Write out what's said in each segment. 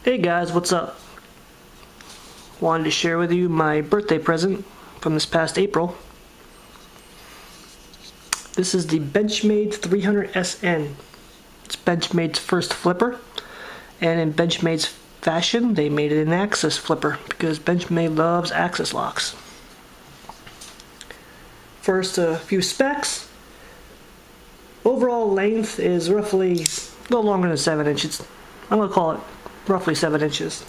Hey guys, what's up? Wanted to share with you my birthday present from this past April. This is the Benchmade 300SN. It's Benchmade's first flipper, and in Benchmade's fashion, they made it an axis flipper because Benchmade loves axis locks. First, a few specs. Overall length is roughly a little longer than 7 inches. I'm going to call it roughly 7 inches.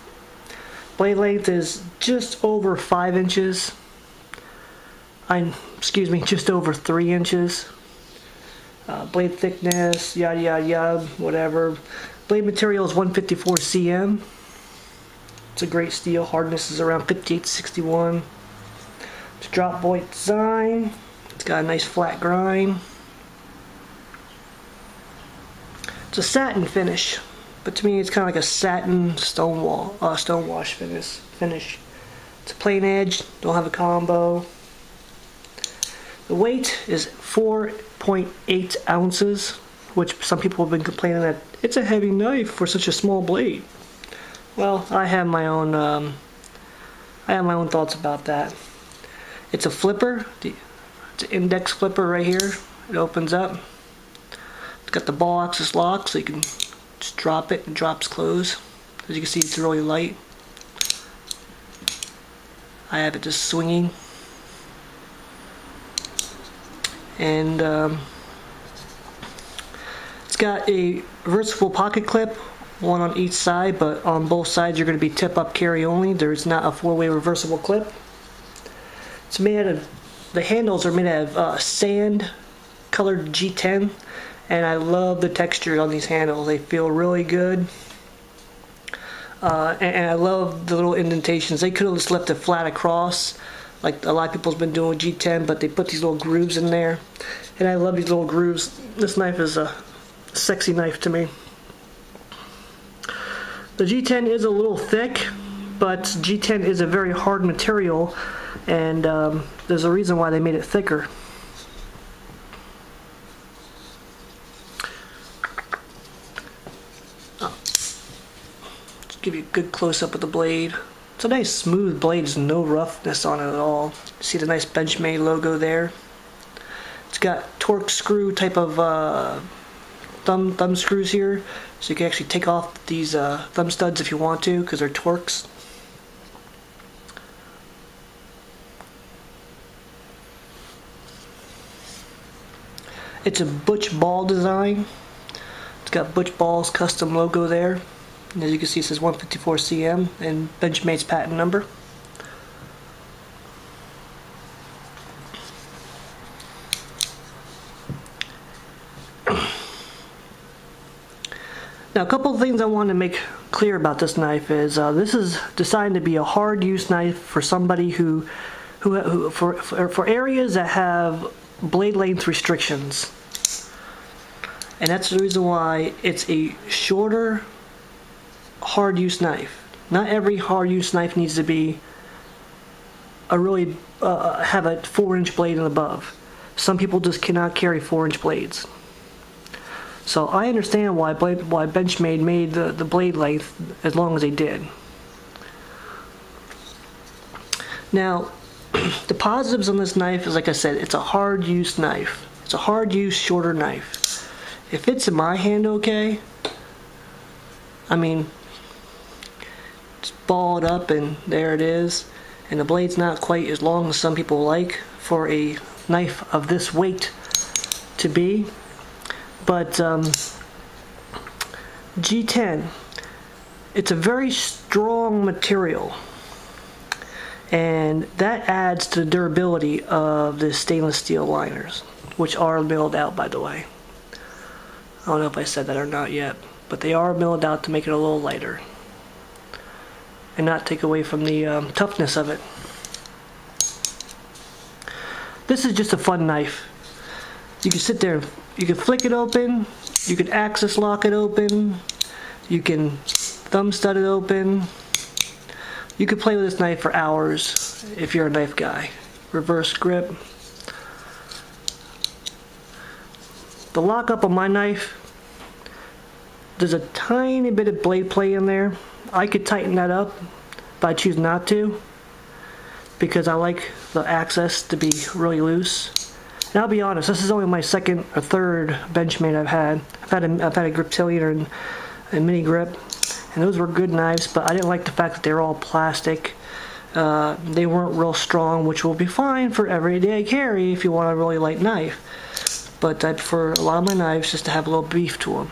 Blade length is just over 5 inches. Just over 3 inches. Blade thickness, yada yada yada, whatever. Blade material is 154 cm. It's a great steel. Hardness is around 58 to 61. It's drop point design. It's got a nice flat grind. It's a satin finish, but to me it's kind of like a satin stonewash finish. It's a plain edge, don't have a combo. The weight is 4.8 ounces, which some people have been complaining that it's a heavy knife for such a small blade. Well, I have my own thoughts about that. It's a flipper. It's an index flipper right here. It opens up. It's got the ball axis lock, so you can just drop it and it drops closed. As you can see, it's really light. I have it just swinging. And it's got a reversible pocket clip, one on each side, but on both sides you're going to be tip-up carry only. There's not a four-way reversible clip. It's made out of, the handles are made out of sand-colored G10, and I love the texture on these handles. They feel really good. And I love the little indentations. They could have just left it flat across, like a lot of people's been doing with G10, but they put these little grooves in there. And I love these little grooves. This knife is a sexy knife to me. The G10 is a little thick, but G10 is a very hard material, and there's a reason why they made it thicker. Just give you a good close-up of the blade. It's a nice smooth blade, there's no roughness on it at all. See the nice Benchmade logo there? It's got torque screw type of thumb screws here, so you can actually take off these thumb studs if you want to, because they're Torx. It's a Butch ball design. It's got Butch Ball's custom logo there. And as you can see, it says 154 cm and Benchmade's patent number. Now, a couple of things I want to make clear about this knife is this is designed to be a hard use knife for somebody for areas that have blade length restrictions. And that's the reason why it's a shorter hard use knife. Not every hard use knife needs to be have a 4-inch blade and above. Some people just cannot carry 4-inch blades. So I understand why Benchmade made the blade length as long as they did. Now, the positives on this knife is, like I said, it's a hard use knife. It's a hard use, shorter knife. It fits in my hand okay. I mean, just ball it up and there it is. And the blade's not quite as long as some people like for a knife of this weight to be. But G10, it's a very strong material, and that adds to the durability of the stainless steel liners, which are milled out, by the way. I don't know if I said that or not yet, but they are milled out to make it a little lighter and not take away from the toughness of it. This is just a fun knife. You can sit there, you can flick it open, you can axis lock it open, you can thumb stud it open. You could play with this knife for hours if you're a knife guy. Reverse grip. The lockup on my knife, there's a tiny bit of blade play in there. I could tighten that up, but I choose not to because I like the access to be really loose. And I'll be honest, this is only my second or third Benchmade I've had. I've had a Griptilian and a mini grip, and those were good knives, but I didn't like the fact that they were all plastic. They weren't real strong, which will be fine for everyday carry if you want a really light knife. But I prefer a lot of my knives just to have a little beef to them.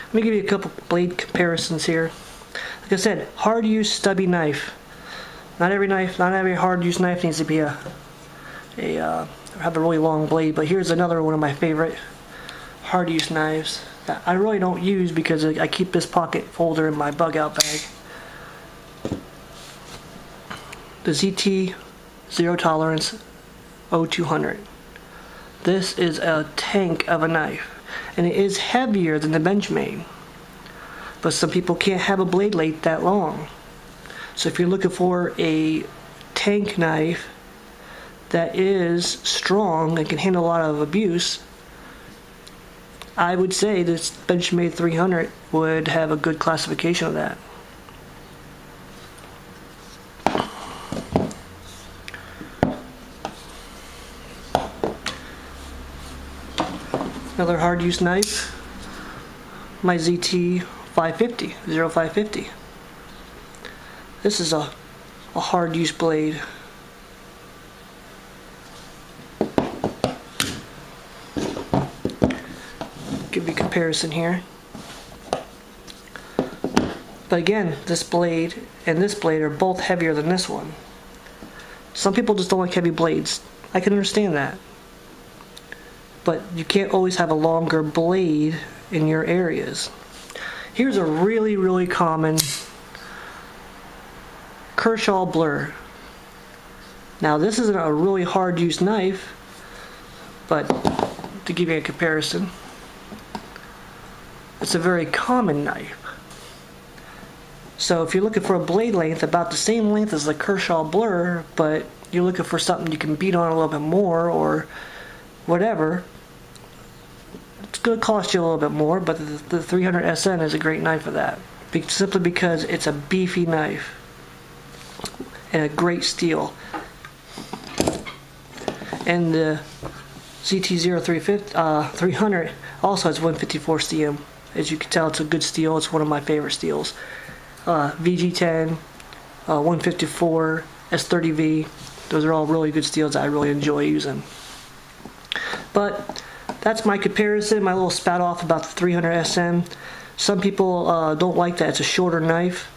Let me give you a couple blade comparisons here. Like I said, hard use stubby knife. Not every hard use knife needs to be have a really long blade, but here's another one of my favorite hard use knives that I really don't use because I keep this pocket folder in my bug out bag. The ZT Zero Tolerance 0200. This is a tank of a knife, and it is heavier than the Benchmade, but some people can't have a blade length that long. So if you're looking for a tank knife that is strong and can handle a lot of abuse, I would say this Benchmade 300 would have a good classification of that. Another hard use knife, my ZT 550, 0550. This is a hard use blade. Give you a comparison here. But again, this blade and this blade are both heavier than this one. Some people just don't like heavy blades. I can understand that. But you can't always have a longer blade in your areas. Here's a really, really common Kershaw blur. Now this isn't a really hard use knife, but to give you a comparison, it's a very common knife. So if you're looking for a blade length about the same length as the Kershaw blur, but you're looking for something you can beat on a little bit more or whatever, it's going to cost you a little bit more, but the 300SN is a great knife for that. Simply because it's a beefy knife and a great steel. And the ZT0300 also has 154 CM. As you can tell, it's a good steel. It's one of my favorite steels. VG10, 154, S30V. Those are all really good steels that I really enjoy using. But that's my comparison, my little spat off about the 300SN. Some people don't like that it's a shorter knife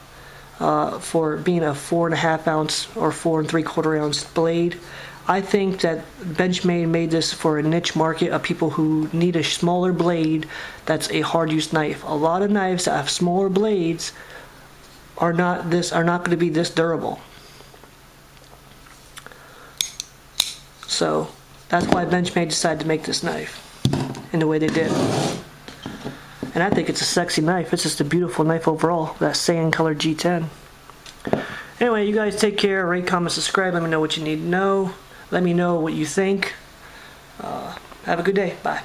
for being a 4.5 ounce or 4 3/4 ounce blade. I think that Benchmade made this for a niche market of people who need a smaller blade that's a hard use knife. A lot of knives that have smaller blades are not going to be this durable. So that's why Benchmade decided to make this knife in the way they did. And I think it's a sexy knife. It's just a beautiful knife overall, that sand color G10. Anyway, you guys take care, rate, comment, subscribe, let me know what you need to know. Let me know what you think. Have a good day. Bye.